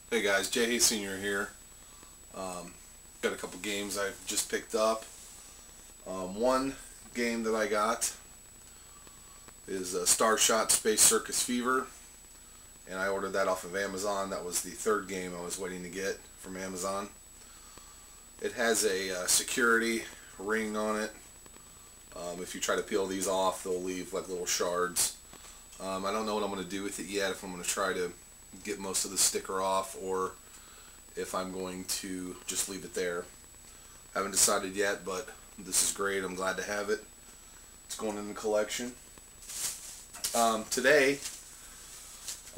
Hey guys, Jay Senior here. Got a couple games I've just picked up. One game that I got is Starshot Space Circus Fever, and I ordered that off of Amazon. That was the third game I was waiting to get from Amazon. It has a security ring on it. If you try to peel these off, they'll leave like little shards. I don't know what I'm going to do with it yet, if I'm going to try to get most of the sticker off or if I'm going to just leave it there. Haven't decided yet, but this is great. I'm glad to have it. It's going in the collection. Today,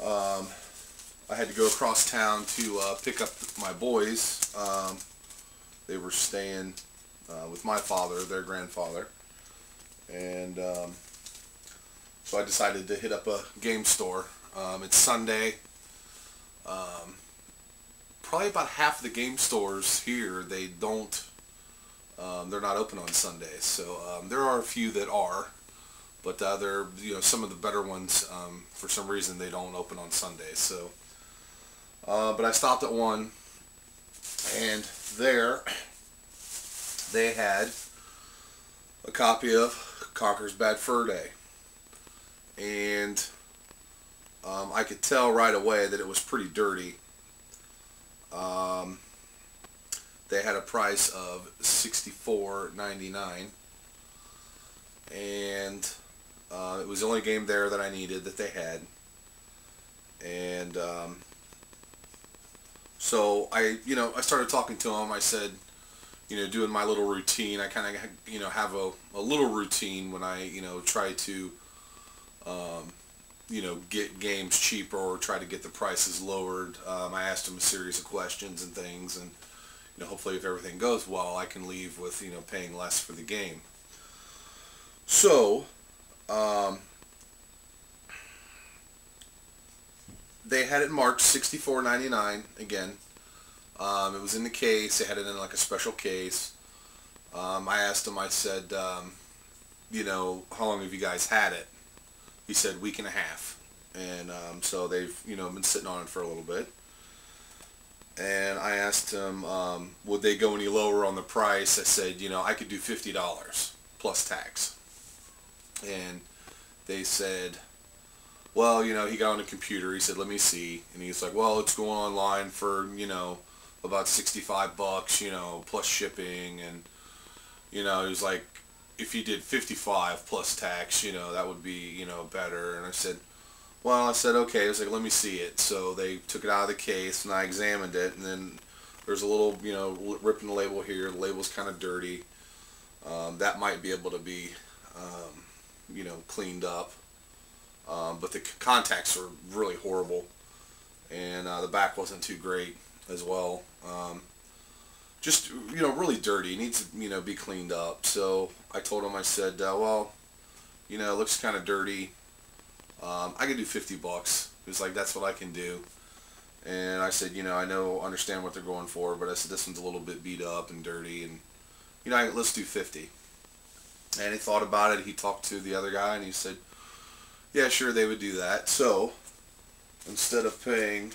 I had to go across town to pick up my boys. They were staying with my father, their grandfather, and so I decided to hit up a game store. It's Sunday. Probably about half of the game stores here, they're not open on Sundays. So there are a few that are, but they're, some of the better ones, for some reason they don't open on Sundays. So, but I stopped at one, and there they had a copy of Conkers BFD, and I could tell right away that it was pretty dirty. They had a price of $64.99, and it was the only game there that I needed that they had. And so I started talking to them. I said, doing my little routine. I kind of, have a little routine when I, try to get games cheaper or try to get the prices lowered. I asked them a series of questions and things, and hopefully if everything goes well, I can leave with paying less for the game. So they had it marked $64.99 again. It was in the case. They had it in like a special case. I asked them. I said, how long have you guys had it? He said week and a half, and so they've been sitting on it for a little bit. And I asked him, would they go any lower on the price? I said, I could do $50 plus tax. And they said, well, he got on the computer. He said, let me see. And he's like, well, it's going online for about $65, plus shipping. And he was like, if you did 55 plus tax, that would be, better. And I said, okay. I was like, let me see it. So they took it out of the case, and I examined it, and then there's a little, rip in the label here. The label's kind of dirty. That might be able to be, cleaned up. But the contacts are really horrible, and the back wasn't too great as well. Just, really dirty. It needs to, be cleaned up. So I told him, I said, well, it looks kind of dirty. I could do $50. He was like, that's what I can do. And I said, understand what they're going for, but I said, this one's a little bit beat up and dirty, and, let's do 50. And he thought about it. He talked to the other guy, and he said, yeah, sure, they would do that. So instead of paying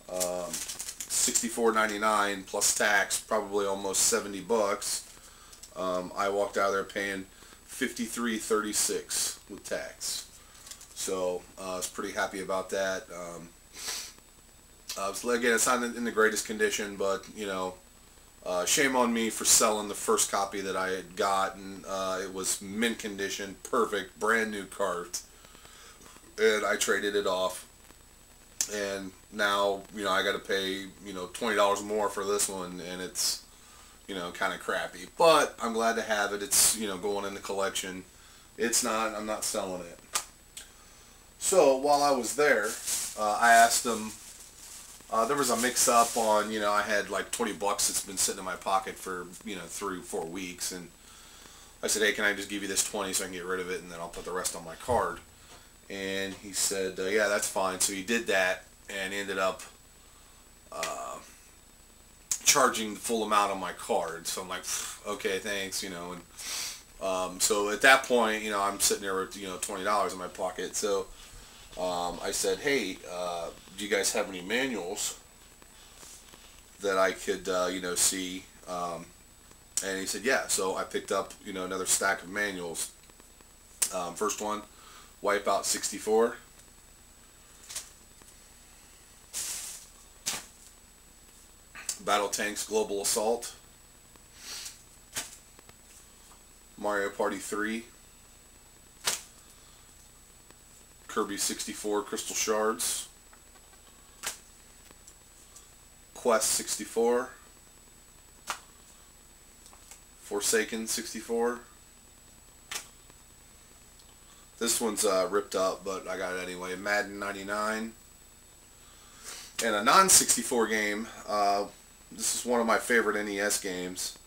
$64.99 plus tax, probably almost $70, I walked out of there paying $53.36 with tax. So I was pretty happy about that. Again, it's not in the greatest condition, but shame on me for selling the first copy that I had gotten. It was mint condition, perfect, brand new cart, and I traded it off. And now I got to pay $20 more for this one, and it's kind of crappy. But I'm glad to have it. It's going in the collection. I'm not selling it. So while I was there, I asked them. There was a mix-up on, I had like $20 that's been sitting in my pocket for 3 or 4 weeks, and I said, hey, can I just give you this 20 so I can get rid of it, and then I'll put the rest on my card? And he said, yeah, that's fine. So he did that and ended up charging the full amount on my card. So I'm like, okay, thanks, and so at that point, I'm sitting there with $20 in my pocket. So I said, hey, do you guys have any manuals that I could, see? And he said, yeah. So I picked up, another stack of manuals. First one, Wipeout 64. Battle Tanks Global Assault. Mario Party 3. Kirby 64 Crystal Shards. Quest 64. Forsaken 64. This one's ripped up, but I got it anyway. Madden 99. And a non-64 game. This is one of my favorite NES games.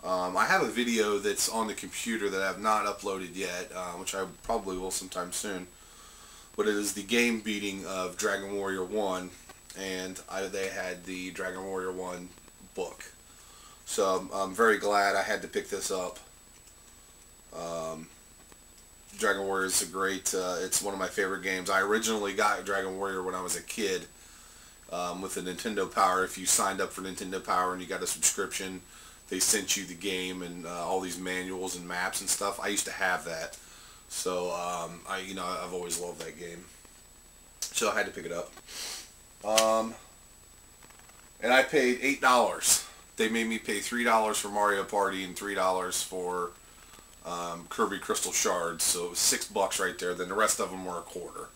I have a video that's on the computer that I have not uploaded yet, which I probably will sometime soon. But it is the game beating of Dragon Warrior 1, and they had the Dragon Warrior 1 book. So I'm very glad I had to pick this up. Dragon Warrior is a great, it's one of my favorite games. I originally got Dragon Warrior when I was a kid with the Nintendo Power. If you signed up for Nintendo Power and you got a subscription, they sent you the game and all these manuals and maps and stuff. I used to have that. So, I've always loved that game. So I had to pick it up. And I paid $8. They made me pay $3 for Mario Party and $3 for Kirby Crystal Shards. So it was $6 right there. Then the rest of them were a quarter.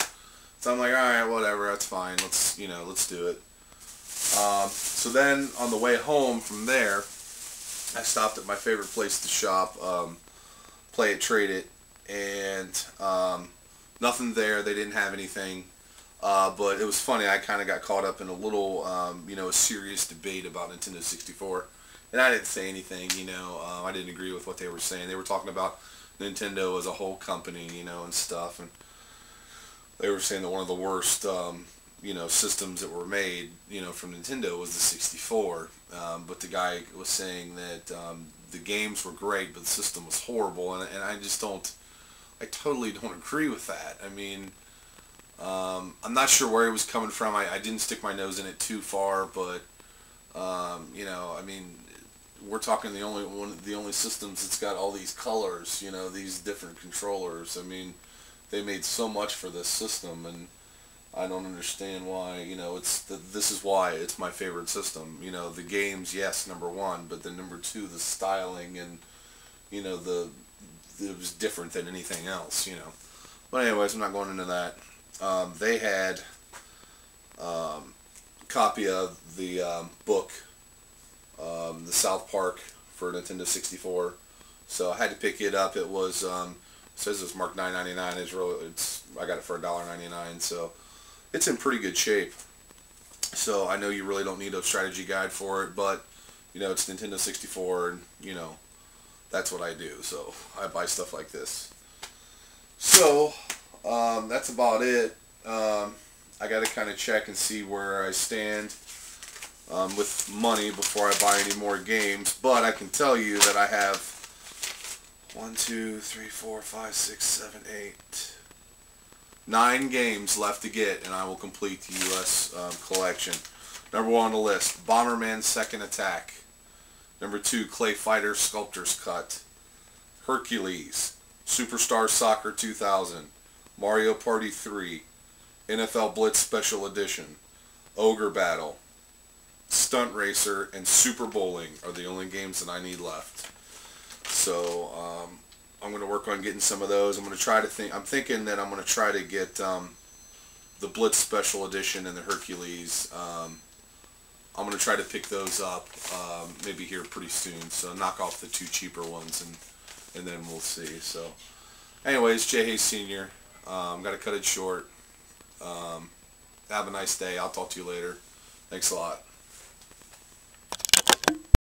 So I'm like, alright, whatever, that's fine. Let's do it. So then on the way home from there, I stopped at my favorite place to shop, Play It, Trade It, and nothing there. They didn't have anything, but it was funny. I kind of got caught up in a little, a serious debate about Nintendo 64, and I didn't say anything. I didn't agree with what they were saying. They were talking about Nintendo as a whole company, and stuff, and they were saying that one of the worst, systems that were made, from Nintendo was the 64. But the guy was saying that the games were great, but the system was horrible, and I totally don't agree with that. I mean, I'm not sure where he was coming from. I didn't stick my nose in it too far, but we're talking the only systems that's got all these colors, these different controllers. I mean, they made so much for this system, and I don't understand why. This is why it's my favorite system. The games, yes, number one, but then number two, the styling, and it was different than anything else. But anyways, I'm not going into that. They had a copy of the book, the South Park for Nintendo 64, so I had to pick it up. It was says it's marked $9.99. I got it for $1.99, so it's in pretty good shape. So I know you really don't need a strategy guide for it, but it's Nintendo 64, and that's what I do. So I buy stuff like this. So that's about it. I got to kind of check and see where I stand with money before I buy any more games. But I can tell you that I have 1, 2, 3, 4, 5, 6, 7, 8, 9 games left to get, and I will complete the U.S. Collection. Number 1 on the list, Bomberman Second Attack. Number 2, Clay Fighter Sculptor's Cut. Hercules, Superstar Soccer 2000, Mario Party 3, NFL Blitz Special Edition, Ogre Battle, Stunt Racer, and Super Bowling are the only games that I need left. So I'm going to work on getting some of those. I'm thinking that I'm going to try to get the Blitz Special Edition and the Hercules. I'm going to try to pick those up maybe here pretty soon. So knock off the 2 cheaper ones, and then we'll see. So anyways, Jay Hayes Sr., got to cut it short. Have a nice day. I'll talk to you later. Thanks a lot.